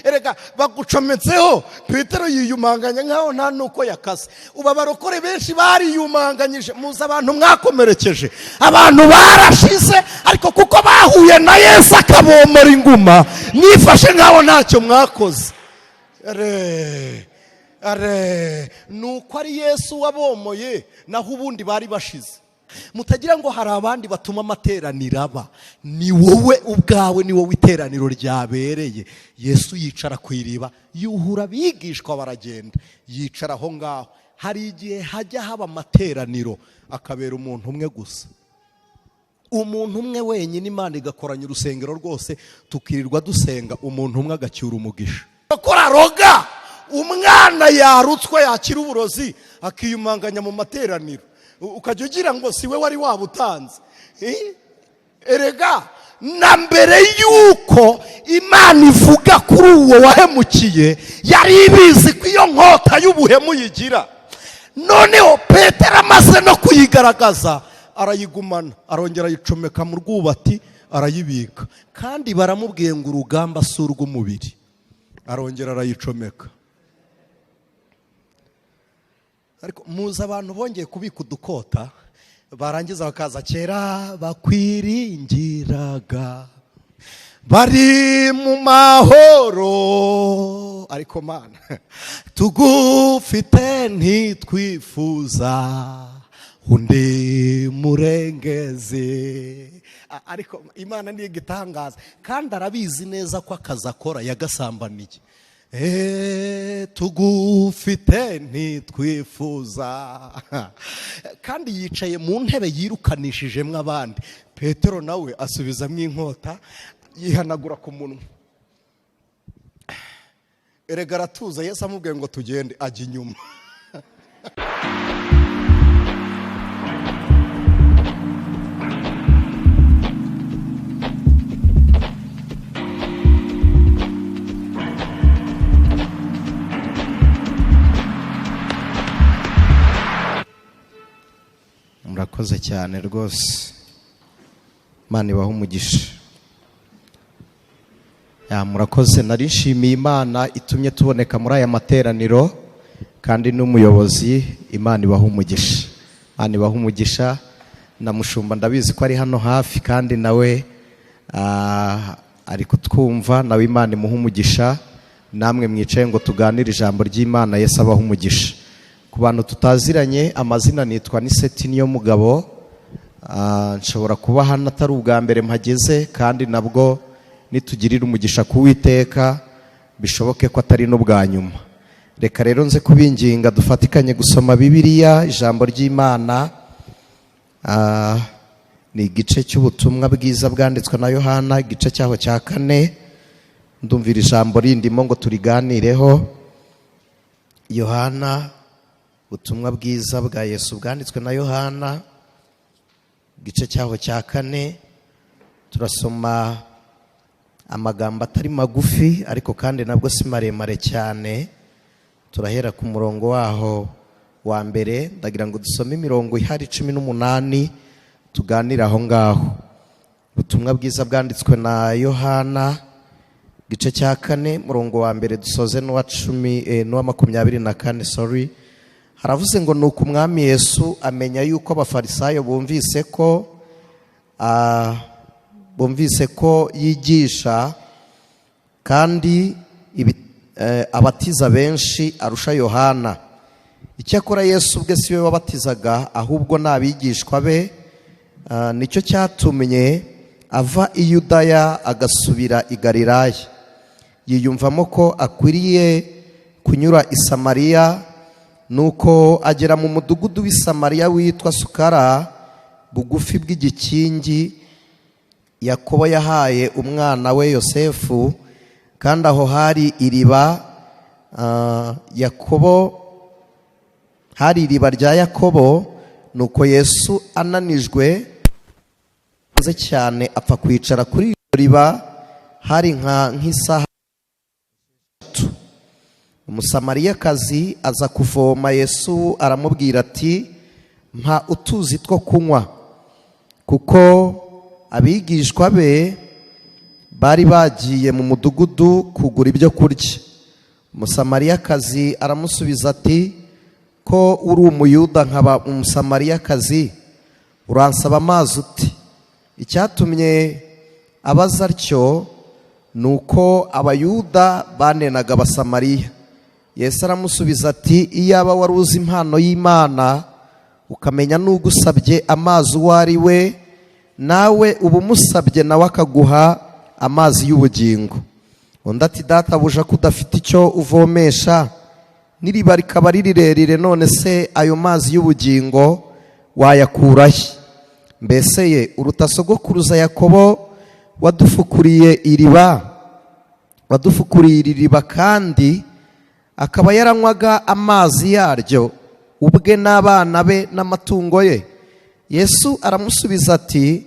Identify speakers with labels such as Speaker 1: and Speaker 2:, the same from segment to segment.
Speaker 1: erega bagucometseho Petero yiyumanganya nkaho nta nuko yakase. Uba barokore benshi bariyumanganyije, muzi abantu mwakomerekeje, abantu barashize, ariko kuko bahuye na Yesu akabomora inguma mwifashe nkaho ntacyo mwakoze. Nuko ari Yesu wabomoye, naho ubundi bari bashize. Mutagira ngo hari abandi batuma amateraniro aba, ni wowe ubwawe, ni wowe iteraniro ryabereye. Yesu yicara ku iriba, yuhura abigishwa baragenda, yicara aho ngaho. Hari igihe hajya haba amateraniro akabera umuntu umwe gusa, umuntu umwe wenyine, Imana igakoranya urusengero rwose tukirirwa dusenga, umuntu umwe agacyura umugisha. Bakora roga, umwana yarutswe yakira uburozi akiyumanganya mu materaniro, ukajya ugira ngo siwe wari wabutanze. Erega na mbere yuko Imana ivuga kuri uwo wahemukiye, yari ibizi ko iyo nkota y'ubuhemu yigira. Noneho Petero amaze no kuyigaragaza, arayigumana, arongera ayicomeka mu rwubati, arayibika. Kandi baramubwiye ngo urugamba si urw'umubiri, arongera arayicomeka. Ariko muzi abantu bongeye kubika udukota, barangiza bakaza, kera bakwiringiraga bari mu mahoro, ariko Mana tugufite ntitwifuza undi murengeze. Ariko Imana niyo igitangaza, kandi arabizi neza ko akazi akora yagasambaniye. Tugufite ntitwifuza, kandi yicaye mu ntebe yirukanishijemo abandi. Petero nawe asubizamo inkota, yihanagura ku munwa. Erega aratuza, Yesu amubwiye ngo tugende, ajya inyuma. Murakoze cyane rwose, Imana ibahe umugisha. Murakoze, narishimiye Imana itumye tuboneka muri aya materaniro, kandi n'umuyobozi, Imana ibahe umugisha. Imana ibahe umugisha. Na mushumba ndabizi ko ari hano hafi, kandi nawe ari kutwumva, nawe Imana imuhe umugisha. Namwe mwicaye ngo tuganire ijambo ry'Imana, Yesu abahe umugisha. Ku bantu tutaziranye, amazina nitwa Niseti niyo mugabo. Nshobora kuba hano atari ubwa mbere mpageze, kandi nabwo nitugirira umugisha kuwiteka bishoboke ko atari n'ubwa nyuma. Reka rero nze kubinginga dufatikanye gusoma Bibiliya, ijambo ry'Imana. Ni igice cy'ubutumwa bwiza bwanditswe na Yohana, igice cyaho cya 4. Ndumvira ijambo rindimo ngo turiganireho. Yohana, ubutumwa bwiza bwa Yesu bwanditswe na Yohana, igice cyaho cya 4. Turasoma amagambo atari magufi, ariko kandi nabwo si maremare cyane. Turahera ku murongo waho wa mbere, ndagira ngo dusome imirongo ihari 18 tuganira aho ngaho. Ubutumwa bwiza bwanditswe na Yohana, igice cya 4, murongo wa mbere dusoze n'uwa 24. Sorry. Haravuze ngo nuko umwami Yesu amenya yuko abafarisayo bumvise ko yigisha kandi abatiza benshi arusha Yohana. Icyakora Yesu ubwe si we wabatizaga, ahubwo n'abigishwa be. Nicyo cyatumye ava i Yudaya agasubira i Galilaya. Yiyumvamo ko akwiriye kunyura i Samariya, nuko agera mu mudugudu w'i Samariya witwa Sukara, bugufi bw'igikingi Yakobo yahaye umwana we Yosefu. Kandi aho hari iriba rya Yakobo. Nuko Yesu ananijwe cyane apfa kwicara kuri iyo riba. Hari nk'isaha 3. Umusamariyakazi aza kuvoma. Yesu aramubwira ati, mpa utuzi two kunywa, kuko abigishwa be
Speaker 2: bari bagiye mu mudugudu kugura ibyo kurya. Umusamariyakazi aramusubiza ati, ko uri umuyuda nkaba umusamariyakazi, uransaba amazi ute? Icyatumye abaza atyo ni uko abayuda banenaga abasamariya. Yesu aramusubiza ati, iyaba wari uzi impano y'Imana ukamenya n'ugusabye amazi uwo ari we, nawe uba umusabye nawe akaguha amazi y'ubugingo. Undi ati, databuja ko udafite icyo uvomesha, n'iriba rikaba ari rirerire, none se ayo mazi y'ubugingo wayakurahe? Mbese ye uruta sogokuruza Yakobo wadufukuriye iri riba kandi akaba yaranywaga amazi yaryo ubwe n'abana be n'amatungo ye? Yesu aramusubiza ati,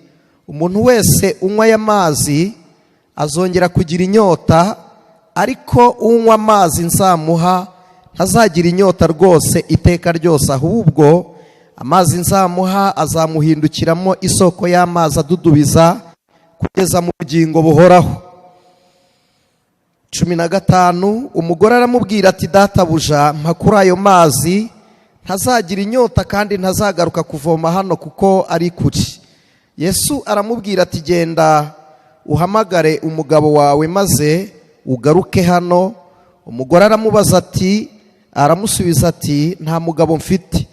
Speaker 2: umuntu wese unywa aya mazi azongera kugira inyota, ariko unywa amazi nzamuha ntazagira inyota rwose iteka ryose, ahubwo amazi nzamuha azamuhindukiramo isoko y'amazi adudubiza kugeza mu bugingo buhoraho. 15. Umugore aramubwira ati, databuja mpa kuri ayo mazi ntazagira inyota kandi ntazagaruka kuvoma hano kuko ari kure. Yesu aramubwira ati, genda uhamagare umugabo wawe maze ugaruke hano. Umugore aramusubiza ati, nta mugabo mfite.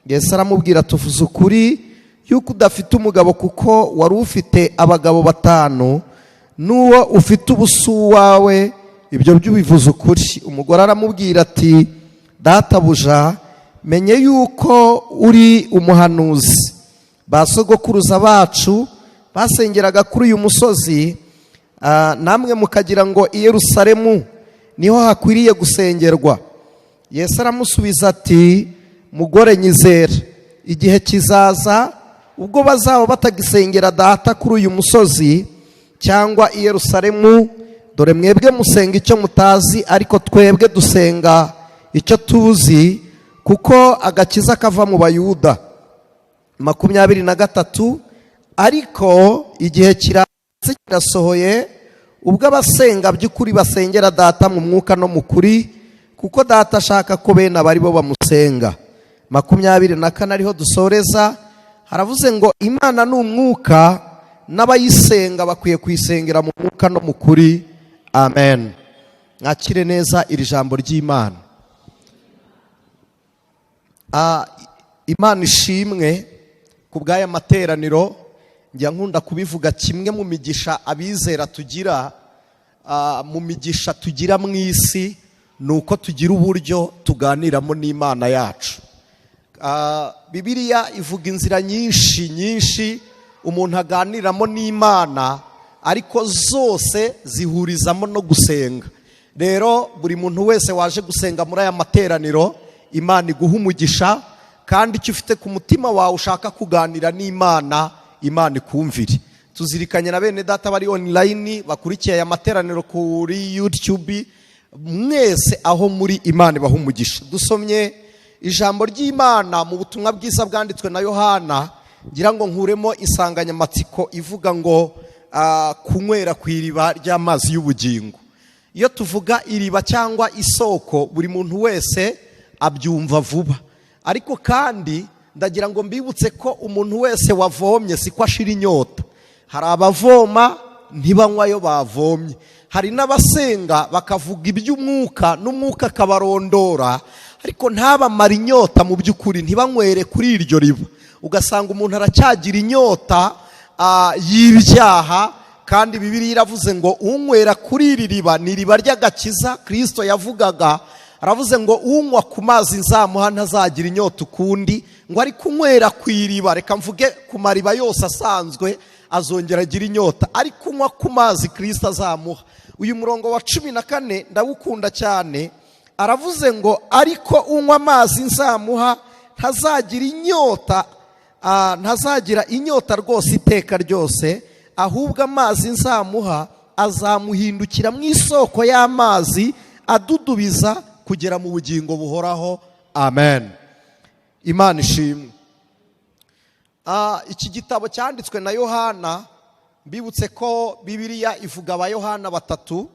Speaker 2: Yesu aramubwira ati, uvuze ukuri yuko udafite umugabo, kuko wari ufite abagabo 5, n'uwo ufite ubu si uwawe, ibyo byo ubivuze ukuri. Umugore aramubwira ati, databuja menye yuko uri umuhanuzi. Ba sogokuruza bacu basengeraga kuri uyu musozi, namwe mukagira ngo i Yerusalemu niho hakwiriye gusengerwa. Yesu aramusubiza ati, mugore nyizera, igihe kizaza ubwo bazaba batagisengera data kuri uyu musozi cyangwa i Yerusalemu. Dore mwebwe musenga icyo mutazi, ariko twebwe dusenga icyo tuzi, kuko agakiza kava mu Bayuda. 23. Ariko igihe kirasohoye ubwo abasenga by'ukuri basengera data mu mwuka no mu kuri, kuko data ashaka ko bene abari bo bamusenga. 24 ariho dusoreza, haravuze ngo Imana ni umwuka, n'abayisenga bakwiye kuyisengera mu mwuka no mu kuri. Amen. Mwakire neza iri jambo ry'Imana. Imana ishimwe ku bw'aya materaniro. Njya nkunda kubivuga, kimwe mu migisha abizera tugira, mu migisha tugira mu isi, ni uko tugira uburyo tuganiramo n'Imana yacu. Bibiliya ivuga inzira nyinshi umuntu aganiramo n'Imana, ariko zose zihurizamo no gusenga. Rero buri muntu wese waje gusenga muri aya materaniro, Imana iguha umugisha, kandi icyo ufite ku mutima wawe ushaka kuganira n'Imana, Imana ikumvire. Tuzirikanye na bene data bari online bakurikiye aya materaniro kuri YouTube, mwese aho muri, Imana ibaha umugisha. Dusomye ijambo ry'Imana mu butumwa bwiza bwanditswe na Yohana, ngira ngo nkuremo insanganyamatsiko ivuga ngo kunywera ku iriba ry'amazi y'ubugingo. Iyo tuvuga iriba cyangwa isoko, buri muntu wese abyumva vuba, ariko kandi ndagira ngo mbibutse ko umuntu wese wavomye siko ashira inyota. Hari abavoma ntibanywa ayo bavomye, hari n'abasenga bakavuga iby'umwuka n'umwuka akabarondora, ariko ntabamara inyota mu by'ukuri, ntibanywere kuri iryo riba. Ugasanga umuntu aracyagira inyota y'ibyaha, kandi Bibiliya iravuze ngo unywera kuri iri riba ni iriba ry'agakiza. Kristo yavugaga, aravuze ngo unywa ku mazi nzamuha ntazagira inyota ukundi, ngo ari kunywera ku iriba, reka mvuge ku mariba yose asanzwe, azongera agira inyota, ari kunywa ku mazi Kristo azamuha. Uyu murongo wa 14 ndawukunda cyane, aravuze ngo ariko unywa amazi nzamuha ntazagira inyota rwose iteka ryose, ahubwo amazi nzamuha azamuhindukira mu isoko y'amazi adudubiza kugera mu bugingo buhoraho. Amen. Imana ishimwe. Iki gitabo cyanditswe na Yohana mbibutse ko Bibiliya ivuga abayohana batatu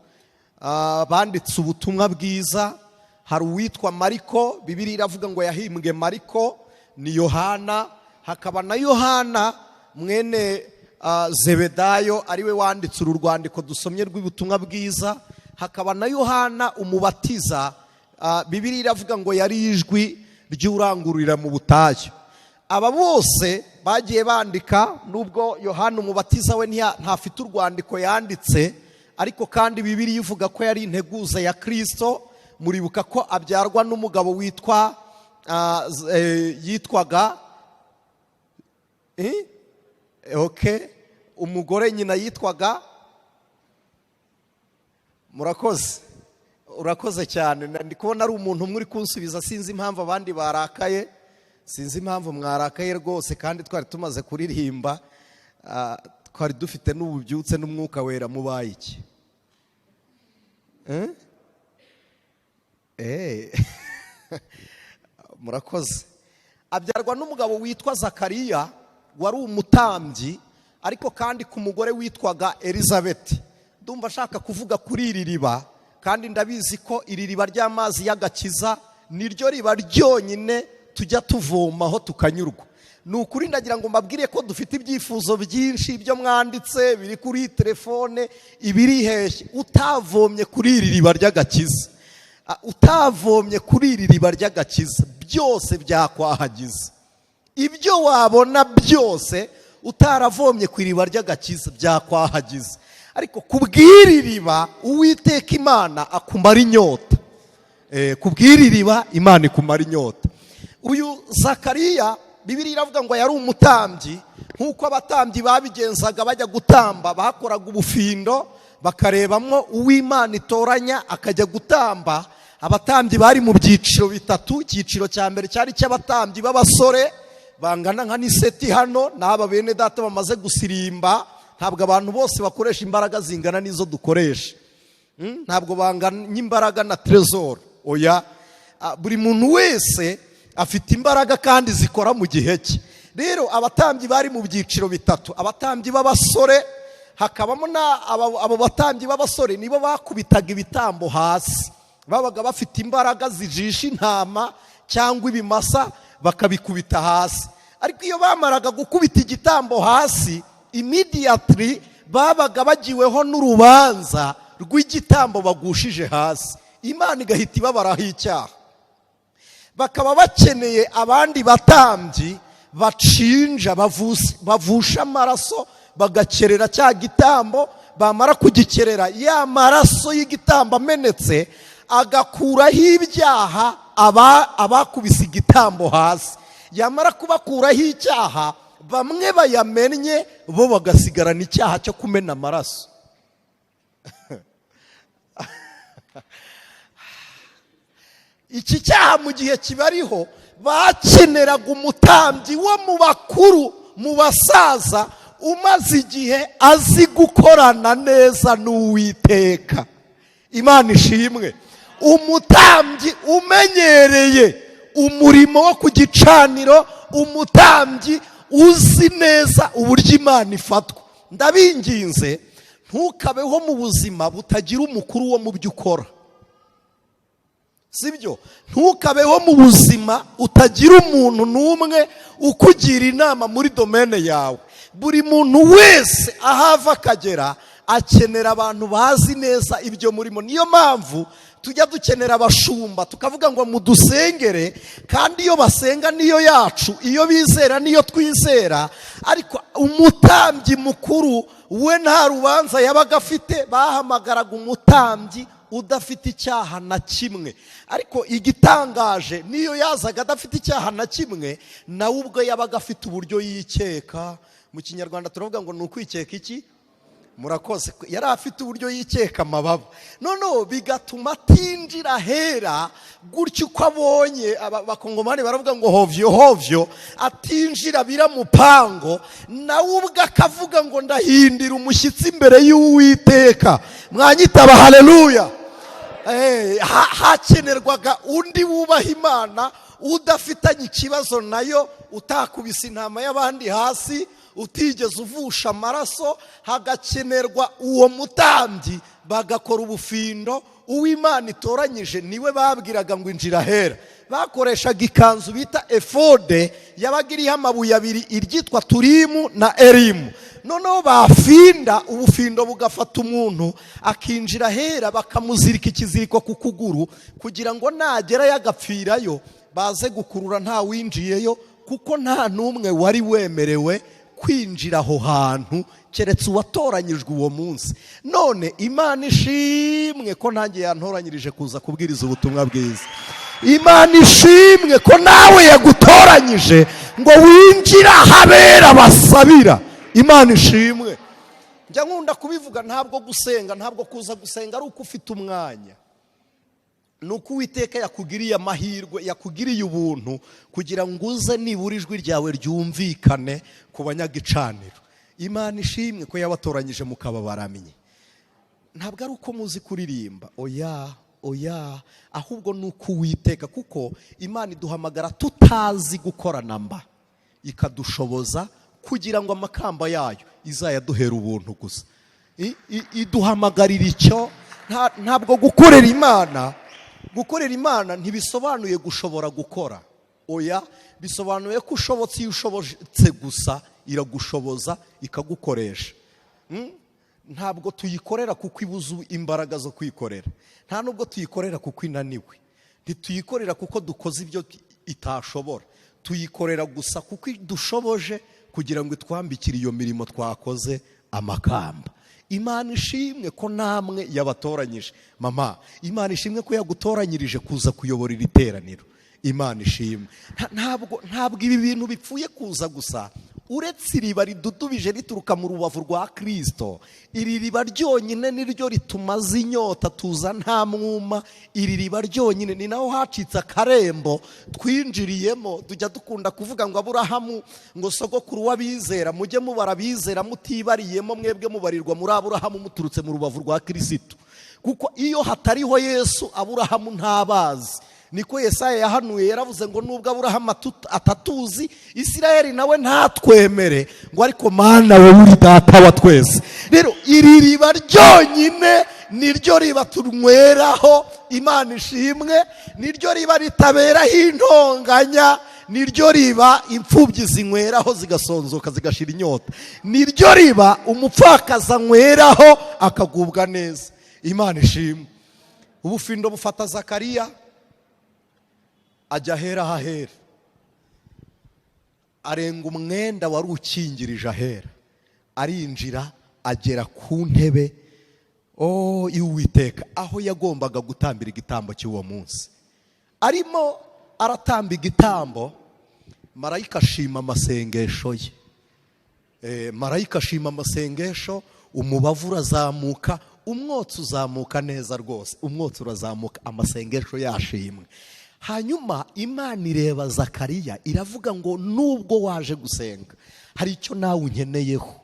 Speaker 2: banditse ubutumwa bwiza. Hari uwitwa Mariko, Bibiliya iravuga ngo yahimbwe Mariko, ni Yohana. Hakaba na Yohana mwene Zebedayo, ariwe wanditse uru rwandiko dusomye rw'ubutumwa bwiza. Hakaba na Yohana umubatiza, Bibiliya iravuga ngo yari ijwi ry'urangururira mu butayu. Aba bose bagiye bandika, nubwo Yohana umubatiza we ntafite urwandiko yanditse, ariko kandi Bibiliya ivuga ko yari integuza ya Kristo. Muribuka ko abyarwa n'umugabo yitwaga umugore nyina yitwaga, urakoze cyane. Ndi kubona ari umuntu umwe uri kunsubiza, sinzi impamvu abandi barakaye, sinzi impamvu mwarakaye rwose, kandi twari tumaze kuririmba, twari dufite n'ububyutse n'umwuka wera. mubaye iki? Murakoze. Abyarwa n'umugabo witwa Zakariya, wari umutambyi, ariko kandi ku mugore witwaga Elizabeth. Ndumva ashaka kuvuga kuri iri riba, kandi ndabizi ko iri riba ry'amazi y'agakiza niryo riba ryonyine tujya tuvomaho tukanyurwa. Ni ukuri ndagira ngo mbabwire ko dufite ibyifuzo byinshi ibyo mwanditse biri kuri telefone, ibiri heshye. Utavomye kuri iri riba ry'agakiza, utavomye kuri iri riba ry'agakiza, byose byakwahagiza. Ibyo wabona byose utaravomye ku iriba ry'agakiza byakwahagiza. Ariko kubw'iri riba Uwiteka Imana akumara inyota. Kubw'iri riba Imana ikumara inyota. Uyu Zakariya, Bibiliya iravuga ngo yari umutambyi. Nk'uko abatambyi babigenzaga bajya gutamba, bakoraga ubufindo bakarebamwo uw'Imana itoranya akajya gutamba. Abatambyi bari mu byiciro bitatu. Icyiciro cya mbere cyari cy'abatambyi b'abasore bangana nka n'iseti hano, n'aba bene data bamaze gusirimba. Ntabwo abantu bose bakoresha imbaraga zingana n'izo dukoresha, ntabwo bangana imbaraga na Trezor, oya. Buri muntu wese afite imbaraga kandi zikora mu gihe cye. Rero abatambyi bari mu byiciro bitatu. Abatambyi b'abasore, hakabamo abo batambyi b'abasore nibo bakubitaga ibitambo hasi. Babaga bafite imbaraga zijisha intama cyangwa ibimasa, bakabikubita hasi. Ariko iyo bamaraga gukubita igitambo hasi, immediately babaga bagiweho n'urubanza rw'igitambo bagushije hasi. Imana igahita ibabaraho icyaha. Bakaba bakeneye abandi batambyi bacinja, bavusha amaraso, bagakerera cya gitambo. Bamara kugikerera, ya maraso y'igitambo amenetse agakuraho ibyaha abakubise igitambo hasi. Yamara kubakuraho icyaha, bamwe bayamennye bo bagasigarana icyaha cyo kumena amaraso. Iki cyaha mu gihe kibariho, bakeneraga umutambyi wo mu bakuru, mu basaza, umaze igihe azi gukorana neza n'Uwiteka. Imana ishimwe. Umutambyi umenyereye umurimo wo ku gicaniro, umutambyi uzi neza uburyo Imana ifatwa. Ndabinginze, ntukabeho mu buzima butagira umukuru wo mu byo ukora. Sibyo? Ntukabeho mu buzima utagira umuntu n'umwe ukugira inama muri domene yawe. Buri muntu wese ahava akagera akenera abantu bazi neza ibyo murimo. Niyo mpamvu tujya dukenera abashumba, tukavuga ngo mudusengere, kandi iyo basenga niyo yacu, iyo bizera niyo twizera. Ariko umutambyi mukuru we nta rubanza yabaga afite. Bahamagaraga umutambyi udafite icyaha na kimwe. Ariko igitangaje, niyo yazaga adafite icyaha na kimwe, nawe ubwo yabaga afite uburyo yikeka. Mu Kinyarwanda turavuga ngo ni ukwikeka iki? Murakoze. Yari afite uburyo yikeka amababa. Noneho bigatuma atinjira hera gutyo uko abonye. Abakongomani baravuga ngo hovyo hovyo, atinjira biramupango. Nawe ubwo akavuga ngo ndahindira umushyitsi imbere y'Uwiteka. Mwanyitaba haleluya. Hakenerwaga undi wubaha Imana, udafitanye ikibazo nayo, utakubise intama y'abandi hasi, utigeze uvusha amaraso, hagakenerwa uwo mutambyi, bagakora ubufindo. Uw'Imana itoranyije niwe babwiraga ngo injira ahera. Bakoreshaga ikanzu bita efode, yabaga iriho amabuye abiri, iryitwa turimu na erimu. Noneho bafinda, ubufindo bugafata umuntu akinjira ahera, bakamuzirika ikiziriko ku kuguru kugira ngo nagerayo agapfirayo baze gukurura nta winjiyeyo, kuko nta n'umwe wari wemerewe kwinjira aho hantu keretse uwatoranyijwe uwo munsi. None Imana ishimwe ko nanjye yantoranyirije kuza kubwiriza ubutumwa bwiza. Imana ishimwe ko nawe yagutoranyije ngo winjire ahabera basabira. Imana ishimwe. Njya nkunda kubivuga, ntabwo gusenga, ntabwo kuza gusenga ari uko ufite umwanya. Nuko Uwiteka yakugiriye amahirwe, yakugiriye ubuntu kugira ngo uze nibura ijwi ryawe ryumvikane ku banyagicaniro. Imana ishimwe ko yabatoranyije mukaba baramenye. Ntabwo ari uko muzi kuririmba, oya, ahubwo nuko Uwiteka, kuko Imana iduhamagara tutazi gukorana mba, ikadushoboza kugira ngo amakamba yayo izayaduhera ubuntu gusa. Iduhamagarira icyo. Ntabwo gukorera Imana ntibisobanuye gushobora gukora. Oya, bisobanuye ko ushobotse. Iyo ushobotse gusa iragushoboza ikagukoresha. Ntabwo tuyikorera kuko ibuze imbaraga zo kwikorera, nta nubwo tuyikorera kuko inaniwe, ntituyikorera kuko dukoze ibyo itashobora. Tuyikorera gusa kuko idushoboje kugira ngo itwambikire iyo mirimo twakoze amakamba. Imana ishimwe ko namwe yabatoranyije. Mama, Imana ishimwe ko yagutoranyirije kuza kuyobora iri teraniro. Imana ishimwe. Ntabwo ibi bintu bipfuye kuza gusa. Uretse iriba ridudubije rituruka mu rubavu rwa Kristo, iri riba ryonyine niryo ritumaze inyota, tuza nta mwuma. Iri riba ryonyine ni naho hacitse akarembo twinjiriyemo. Tujya dukunda kuvuga ngo Aburahamu, ngo sogokuru w'abizera, mujye mubara abizera mutibariyemo, mwebwe mubarirwa muri Aburahamu muturutse mu rubavu rwa Kristo. Kuko iyo hatariho Yesu, Aburahamu ntabazi. Niko Yesaya yahanuye, yaravuze ngo nubwo Aburahamu atatuzi, Isirayeli nawe ntatwemere, ngo ariko Mana wowe uri data wa twese. Rero iri riba ryonyine niryo riba tunyweraho. Imana ishimwe. Niryo riba ritaberaho intonganya, niryo riba imfubyi zinyweraho zigasonzoka zigashira inyota, niryo riba umupfakaza anyweraho akagubwa neza. Imana ishimwe. Ubufindo bufata Zakariya, ajya ahera hahera, arenga umwenda wari ukingirije ahera, arinjira agera ku ntebe y'Uwiteka, aho yagombaga gutambira igitambo cy'uwo munsi. Arimo aratamba igitambo, marayika ashima amasengesho ye. Marayika ashima amasengesho, umubavu urazamuka, umwotsi uzamuka neza rwose, umwotsi urazamuka, amasengesho yashimwe. Hanyuma Imana ireba Zakariya, iravuga ngo nubwo waje gusenga, hari icyo nawe unkeneyeho.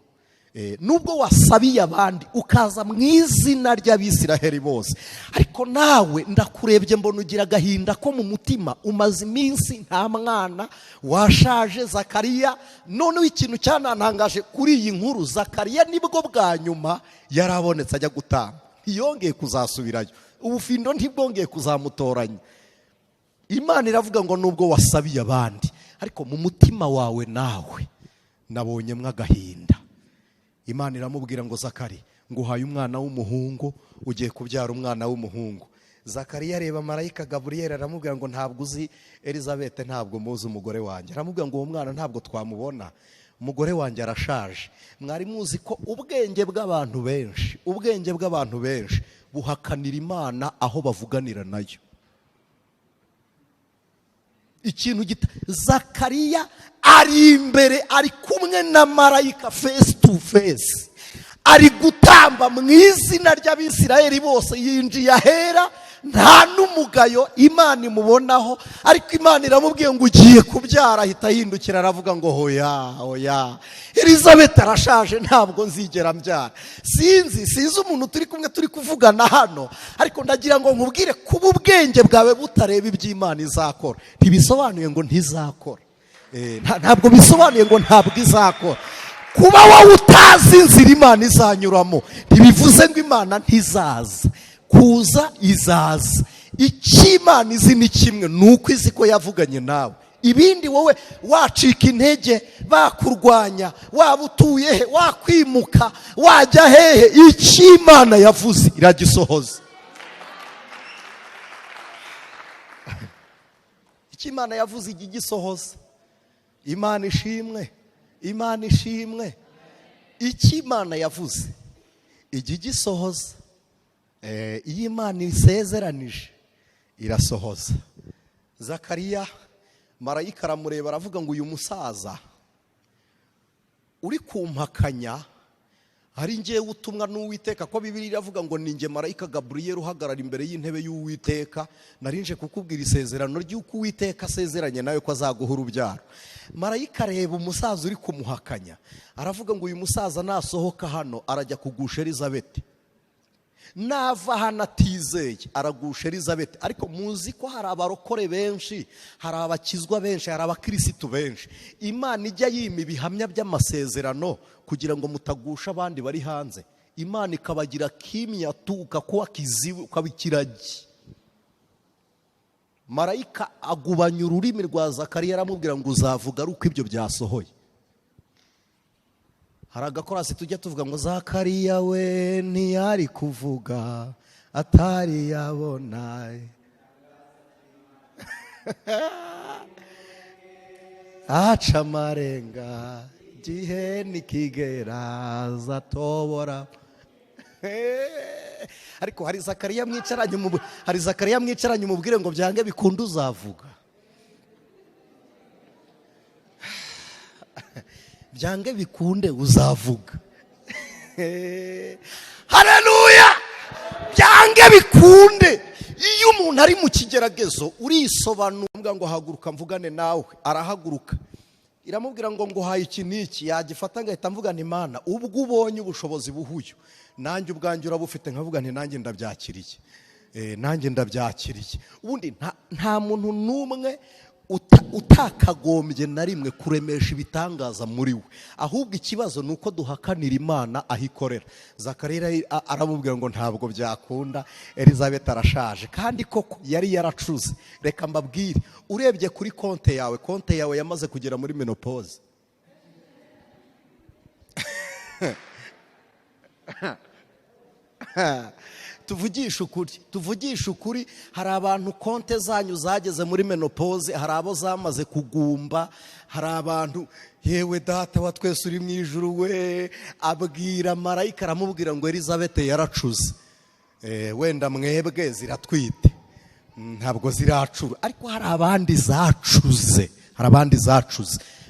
Speaker 2: Nubwo wasabiye abandi ukaza mu izina ry'Abisiraheli bose, ariko nawe ndakurebye mbona ugira agahinda ko mu mutima, umaze iminsi nta mwana, washaje Zakariya. Noneho ikintu cyanantangaje kuri iyi nkuru, Zakariya nibwo bwa nyuma yarabonetse ajya gutamba, ntiyongeye kuzasubirayo, ubufindo ntibwongeye kuzamutoranya. Imana iravuga ngo nubwo wasabiye abandi, ariko mu mutima wawe nawe nabonyemo agahinda. Imana iramubwira ngo Zakari, nguhaye umwana w'umuhungu, ugiye kubyara umwana w'umuhungu. Zakariya areba marayika Gaburiyeli, aramubwira ngo ntabwo uzi Elizabeth, ntabwo muzi umugore wanjye. Aramubwira ngo uwo mwana ntabwo twamubona, umugore wanjye arashaje. Mwari muzi ko ubwenge bw'abantu benshi buhakanira Imana aho bavuganira nayo. Zakariya ari imbere, ari kumwe na marayika face to face, ari gutamba mu izina ry'Abisirayeli bose, yinjiye ahera, nta n'umugayo Imana imubonaho. Ariko Imana iramubwiye ngo ugiye kubyara, ahita ahindukira aravuga ngo hoya, Elizabeth arashaje, ntabwo nzigera mbyara. Sinzi umuntu turi kumwe turi kuvugana hano, ariko ndagira ngo nkubwire kuba ubwenge bwawe butareba iby'Imana izakora, ntibisobanuye ngo ntizakora. Ntabwo bisobanuye ngo ntabwo izakora. kuba wowe utazi inzira imana izanyuramo ntibivuze ngo imana ntizaza. Kuza izaza. icyo imana izi ni kimwe, ni uko izi ko yavuganye nawe. ibindi wowe wacika intege, bakurwanya, waba utuye he, wakwimuka, wajya hehe, icyo imana yavuze iragisohoza. icyo imana yavuze ijya igisohoza. Imana ishimwe, Imana ishimwe. icyo imana yavuze ijya igisohoza. iyo imana isezeranije irasohoza. Zakariya marayika aramureba aravuga ngo uyu musaza uri kumpakanya hari ngewe utumwa n'uwiteka, ko Bibiliya iravuga ngo ni nge marayika Gaburiyeli uhagarara imbere y'intebe y'uwiteka, narinje kukubwira isezerano ry'uko uwiteka asezeranye nawe ko azaguha urubyaro. Marayika areba umusaza uri kumuhakanya aravuga ngo uyu musaza nasohoka hano arajya kugusha Elizabeti, nava hano atizeye aragusha Elizabeti. Ariko muzi ko hari abarokore benshi, hari abakizwa benshi, hari abakirisitu benshi. Imana ijya yima ibihamya by'amasezerano kugira ngo mutagusha abandi bari hanze. Imana ikabagira kimyatuka kuba kiziwe ukaba ikiragi. Marayika agubanya ururimi rwa Zakariya aramubwira ngo uzavuga ari uko ibyo byasohoye. Hari agakorasi tujya tuvuga ngo Zakariya we ntiyari kuvuga atari yabona aca amarenga gihe nikigera zatobora. Ariko hari Zakariya mwicaranye umubwire ngo byange bikunde uzavuga. Byange bikunde uzavuga. Haleluya. Byange bikunde. Iyo umuntu ari mu kigeragezo urisobanura ngo haguruka mvugane nawe, arahaguruka. Iramubwira ngo nguhaye iki niki, yagifata ngahita mvugana Imana. Ubwo ubonye ubushobozi buhuye, nanjye ubwanjye urabufite nkavuga nti nanjye ndabyakiriye. Nanjye ndabyakiriye. Ubundi nta muntu n'umwe utakagombye na rimwe kuremesha ibitangaza muri we, ahubwo ikibazo ni uko duhakanira Imana aho ikorera. Zakariya aramubwira ngo ntabwo byakunda, Elizabeth arashaje kandi koko yari yaracuze. Reka mbabwire, urebye kuri konte yawe yamaze kugera muri menopause. tuvugisha ukuri, hari abantu konte zanyu zageze muri menopause, hari abo zamaze kugumba, hari abantu, yewe data wa twese uri mu ijuru we, abwira marayika aramubwira ngo Elizabeth yaracuze. Wenda mwebwe ziratwite ntabwo ziracura, ariko hari abandi zacuze.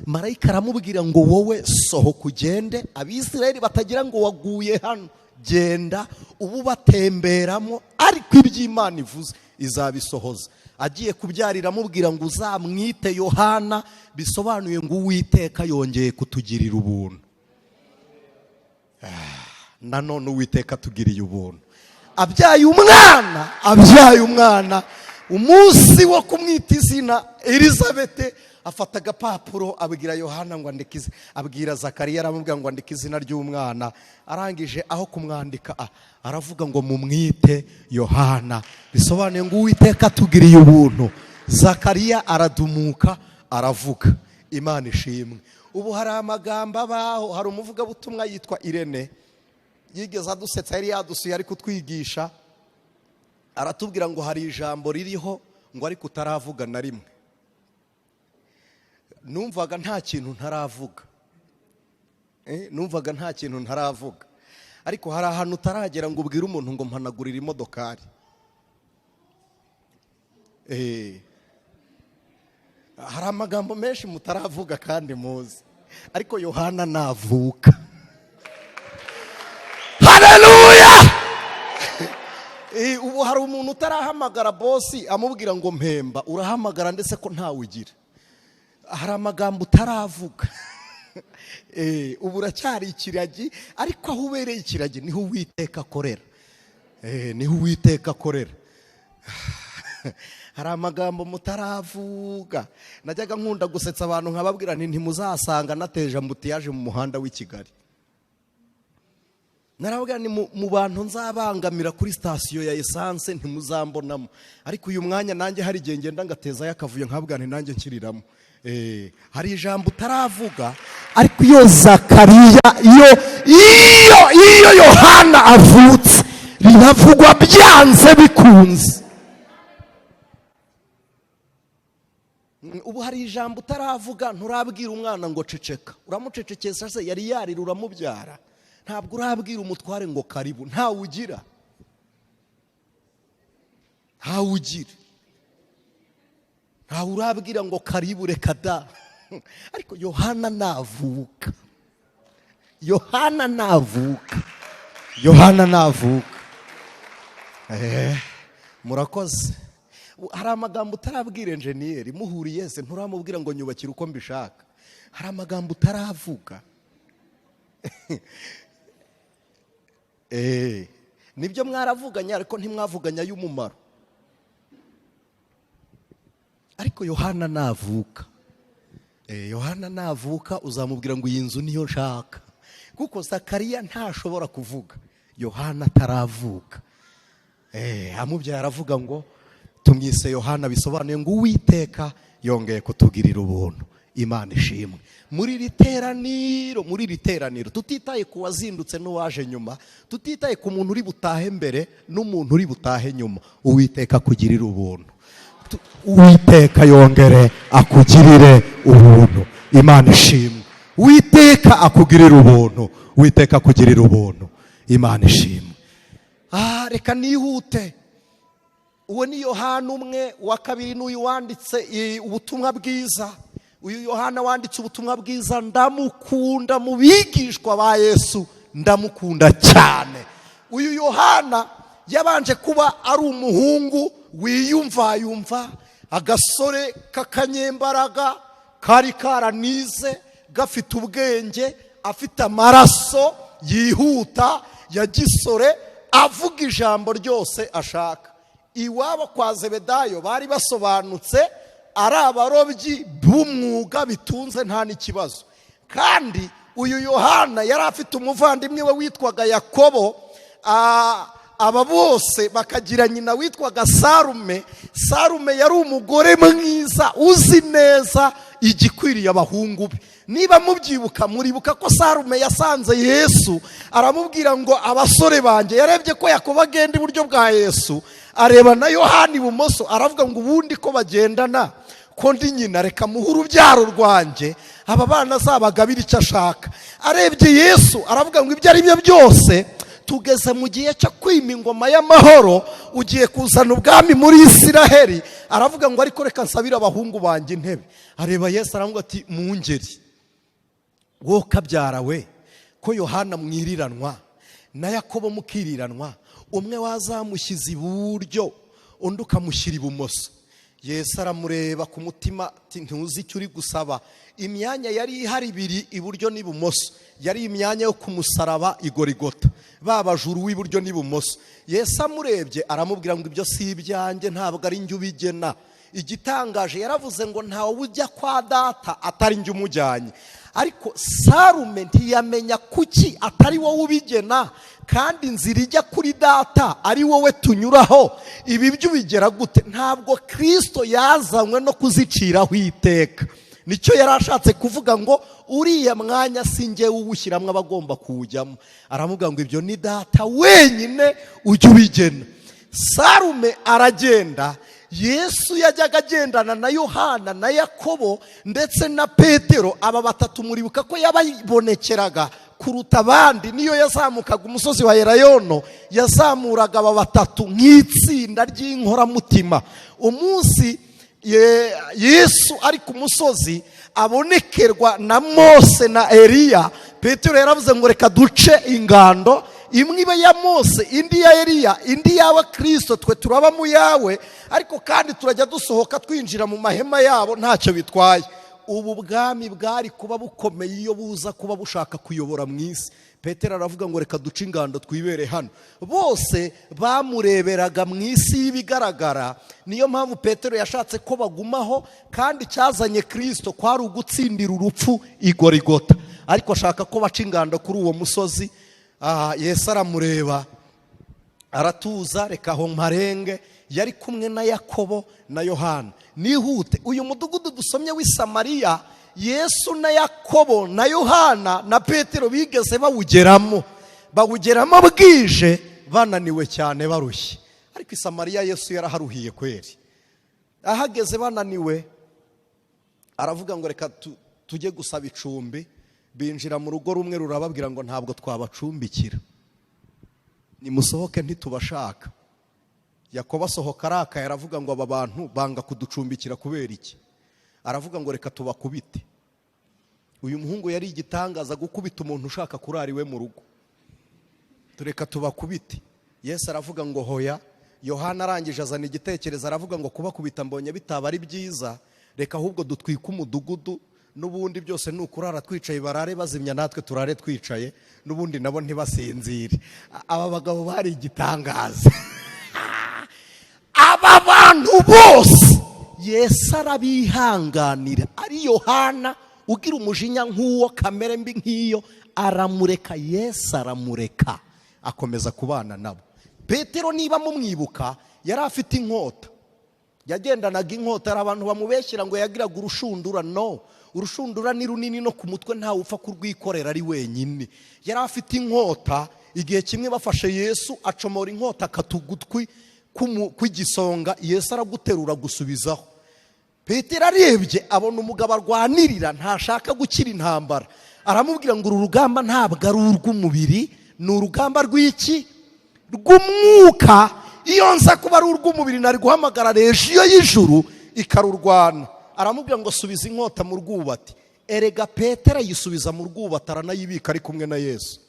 Speaker 2: Marayika aramubwira ngo wowe sohoka ugende, Abisirayeli batagira ngo waguye hano, genda ubu batemberamo, ariko iby'Imana ivuze izabisohoza. Agiye kubyarira amubwira ngo uzamwite Yohana, bisobanuye ngo Uwiteka yongeye kutugirira ubuntu. Nanone Uwiteka atugiriye ubuntu. Abyaye umwana, umunsi wo kumwita izina Elizabeth afata agapapuro abwira Yohana ngo andike, abwira Zakariya aramubwira ngo andike izina ry'umwana. Arangije aho kumwandika aravuga ngo mumwite Yohana, bisobanuye ngo Uwiteka atugiriye ubuntu. Zakariya aradumuka aravuga. Imana ishimwe. Ubu hari amagambo abaho, hari umuvugabutumwa yitwa Irene, yigeze adusetsa, yari yadusuye ari kutwigisha, aratubwira ngo hari ijambo ririho ngo ariko utaravuga na rimwe. Numvaga nta kintu ntaravuga, ariko hari ahantu utaragera ngo ubwire umuntu ngo mpanagurire imodokari. Hari amagambo menshi mutaravuga kandi muzi, ariko Yohana navuka. Haleluya. Ubu hari umuntu utarahamagara bosi amubwira ngo mpemba, urahamagara ndetse ko ntawe ugira. Hari amagambo utaravuga. Ubu uracyari ikiragi, ariko aho ubereye ikiragi niho Uwiteka akorera. hari amagambo mutaravuga. Najyaga nkunda gusetsa abantu nkababwira nti ntimuzasanga nateje ambutiyaje mu muhanda w'i Kigali. Narabwira ni mu bantu nzabangamira kuri sitasiyo ya esanse ntimuzambonamo, ariko uyu mwanya nanjye hari igihe ngenda ngatezayo akavuyo nkabwira nti nanjye nkiriramo. Hari ijambo utaravuga, ariko iyo Zakariya iyo Yohana avutse riravugwa byanze bikunze. Ubu hari ijambo utaravuga, nturabwira umwana ngo ceceka, uramucecekesha se yari yarira uramubyara. Ntabwo urabwira umutware ngo karibu, ntawe ugira. Ntawe urabwira ngo karibu, reka da. Ariko Yohana navuka. Murakoze. Hari amagambo utarabwira enjeniyeri, muhuriye se nturamubwira ngo nyubakire uko mbishaka. Hari amagambo utaravuga. Nibyo mwaravuganya, ariko ntimwavuganya y'umumaro. Ariko Yohana navuka uzamubwira ngo iyi nzu niyo nshaka, kuko Zakariya ntashobora kuvuga Yohana ataravuka. Amubyaye aravuga ngo tumwise Yohana, bisobanuye ngo Uwiteka yongeye kutugirira ubuntu. Imana ishimwe. Muri iri teraniro tutitaye ku wazindutse n'uwaje nyuma, tutitaye ku muntu uri butahe mbere n'umuntu uri butahe nyuma, Uwiteka akugirira ubuntu. Uwiteka yongere akugirire ubuntu. Imana ishimwe. Uwiteka akugirira ubuntu. Imana ishimwe. Reka nihute. Uwo ni Yohana umwe, wa kabiri n'uyu wanditse ubutumwa bwiza. Uyu Yohana wanditse ubutumwa bwiza ndamukunda, mu bigishwa ba Yesu ndamukunda cyane. Uyu Yohana yabanje kuba ari umuhungu wiyumva, agasore k'akanyembaraga kari karanize, gafite ubwenge, afite amaraso yihuta ya gisore, avuga ijambo ryose ashaka. Iwabo kwa Zebedayo bari basobanutse, ari abarobyi b'umwuga bitunze nta n'ikibazo. Kandi uyu Yohana yari afite umuvandimwe we witwaga Yakobo. Aba bose bakagira nyina witwaga Sarume. Sarume yari umugore mwiza uzi neza igikwiriye abahungu be. Niba mubyibuka, muribuka ko Sarume yasanze Yesu, aramubwira ngo abasore banjye. Yarebye ko Yakobo agenda iburyo bwa Yesu, areba na Yohana ibumoso, aravuga ngo ubundi ko bagendana, ko ndi nyina, reka muhe urubyaro rwanjye, aba bana azabagabira icyo ashaka. Arebye Yesu aravuga ngo ibyo ari byo byose, tugeze mu gihe cyo kwima ingoma y'amahoro, ugiye kuzana ubwami muri Isiraheli. Aravuga ngo ariko reka nsabire abahungu banjye intebe. Areba Yesu aravuga ati mu ngeri wowe kabyara we, ko Yohana mwiriranwa na Yakobo mukiriranwa, umwe wazamushyize iburyo undi ukamushyira ibumoso. Yesu aramureba ku mutima ati ntuzi icyo uri gusaba. Imyanya yari ihari ibiri, iburyo n'ibumoso, yari imyanya yo kumusaraba igorigota, babajuru w'iburyo n'ibumoso. Yesu amurebye aramubwira ngo ibyo si ibyanjye, ntabwo ari njye ubigena. Igitangaje yaravuze ngo ntawe ujya kwa data atari njye umujyanye. Ariko Sarume ntiyamenya kuki atari wowe ubigena, kandi inzira ijya kuri data ari wowe tunyuraho. Ibi byo ubigera gute? Ntabwo Kristo yazanywe no kuziciraho iteka. Nicyo yari ashatse kuvuga ngo uriya mwanya sinjye uwushyiramo abagomba kuwujyamo. Aravuga ngo ibyo ni data wenyine ujya ubigena. Sarume aragenda. Yesu yajyaga agendana na Yohana na Yakobo ndetse na Petero. Aba batatu muribuka ko yababonekeraga kuruta abandi. Niyo yazamukaga umusozi wa Elayono, yazamuraga aba batatu nk'itsinda ry'inkoramutima. Umunsi Yesu ari ku musozi abonekerwa na Mose na Eliya, Petero yaravuze ngo reka duce ingando, imwe ibe ya Mose, indi ya Eliya, indi yawe Kristo, twe turaba mu yawe, ariko kandi turajya dusohoka twinjira mu mahema yabo, ntacyo bitwaye. Ubu bwami bwari kuba bukomeye iyo buza kuba bushaka kuyobora mu isi.
Speaker 1: Petero aravuga ngo reka duce ingando twibere hano. Bose bamureberaga mu isi y'ibigaragara, niyo mpamvu Petero yashatse ko bagumaho, kandi cyazanye Kristo kwari ugutsindira urupfu i Goligota, ariko ashaka ko baca ingando kuri uwo musozi. Yesu aramureba aratuza, reka aho mparenge. Yari kumwe na Yakobo na Yohana. Nihute, uyu mudugudu dusomye w'i Samariya, Yesu na Yakobo na Yohana na Petero bigeze bawugeramo bwije, bananiwe cyane, barushye. Ariko i Samariya Yesu yaraharuhiye kweri. Ahageze bananiwe, aravuga ngo reka tujye gusaba icumbi. Binjira mu rugo rumwe, rurababwira ngo ntabwo twabacumbikira, nimusohoke ntitubashaka. Yakobo asohoka arakaye, aravuga ngo aba bantu banga kuducumbikira kubera iki? Aravuga ngo reka tubakubite. Uyu muhungu yari igitangaza, gukubita umuntu ushaka kurara iwe mu rugo. Tureka tubakubite. Yesu aravuga ngo hoya. Yohana arangije azana igitekerezo, aravuga ngo kubakubita mbonye bitaba ari byiza, reka ahubwo dutwike umudugudu, n'ubundi byose ni ukurara twicaye, barare bazimya natwe turare twicaye, n'ubundi nabo ntibasinzire. Aba bagabo bari igitangaza. Aba bantu bose Yesu arabihanganira. Ari Yohana ugira umujinya nk'uwo, kamere mbi nk'iyo, aramureka. Yesu aramureka, akomeza kubana nabo. Petero niba mumwibuka, yari afite inkota, yagendanaga inkota. Hari abantu bamubeshyira ngo yagiraga urushundura. No, urushundura ni runini, no ku mutwe ntawe upfa kurwikorera ari wenyine. Yari afite inkota. Igihe kimwe bafashe Yesu, acomora inkota akatugutwi kw'igisonga. Yesu araguterura gusubizaho. Petero arebye abona umugabo arwanirira, ntashaka gukira intambara. Aramubwira ngo uru rugamba ntabwo ari urw'umubiri, ni urugamba rw'iki? Rw'umwuka. Iyo nza kuba ari urw'umubiri, nari guhamagara rejiyo y'ijuru ikarurwana. Aramubwira ngo subiza inkota mu rwubati. Erega Petero ayisubiza mu rwubati, aranayibika ari kumwe na Yesu.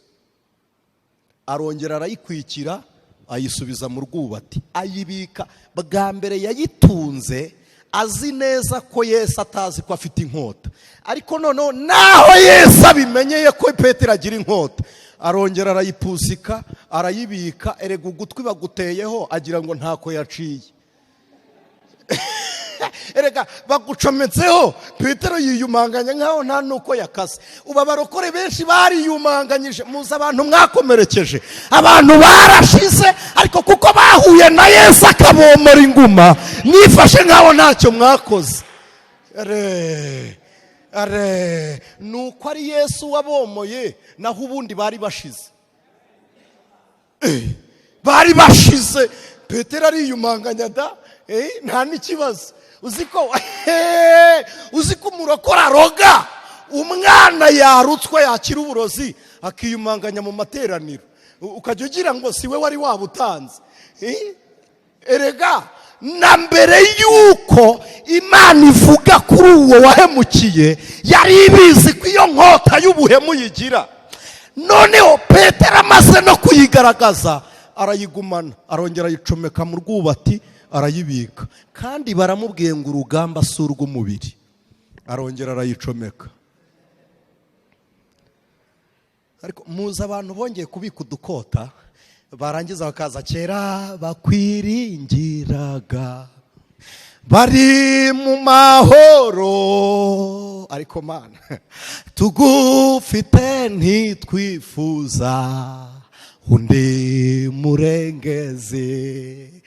Speaker 1: Arongera arayikwikira, ayisubiza mu rwubati, ayibika. Bwa mbere yayitunze azi neza ko Yesu atazi ko afite inkota, ariko noneho naho Yesu abimenyeye ko Petero agira inkota, arongera arayipusika, arayibika. Erega ugutwi baguteyeho, agira ngo ntako yaciye. Erega bagucometseho, Petero yiyumanganya nkaho nta nuko yakase. Uba barokore benshi bariyumanganyije. Muzi abantu mwakomerekeje, abantu barashize, ariko kuko bahuye na Yesu akabomora inguma, mwifashe nkaho ntacyo mwakoze. Nuko ari Yesu wabomoye, naho ubundi bari bashize. Bari bashize. Petero ariyumanganya da, nta n'ikibazo. Uziko umurokora aroga, umwana yarutswe yakira uburozi akiyumanganya mu materaniro, ukajya ugira ngo siwe wari wabutanze. Erega na mbere yuko Imana ivuga kuri uwo wahemukiye, yari ibizi ko iyo nkota y'ubuhemu yigira. Noneho Petero amaze no kuyigaragaza, arayigumana, arongera ayicomeka mu rwubati, arayibika. Kandi baramubwiye ngo urugamba si urw'umubiri, arongera arayicomeka. Ariko muzi abantu bongeye kubika udukota, barangiza bakaza, kera bakwiringiraga bari mu mahoro, ariko Mana tugufite ntitwifuza undi murengeze.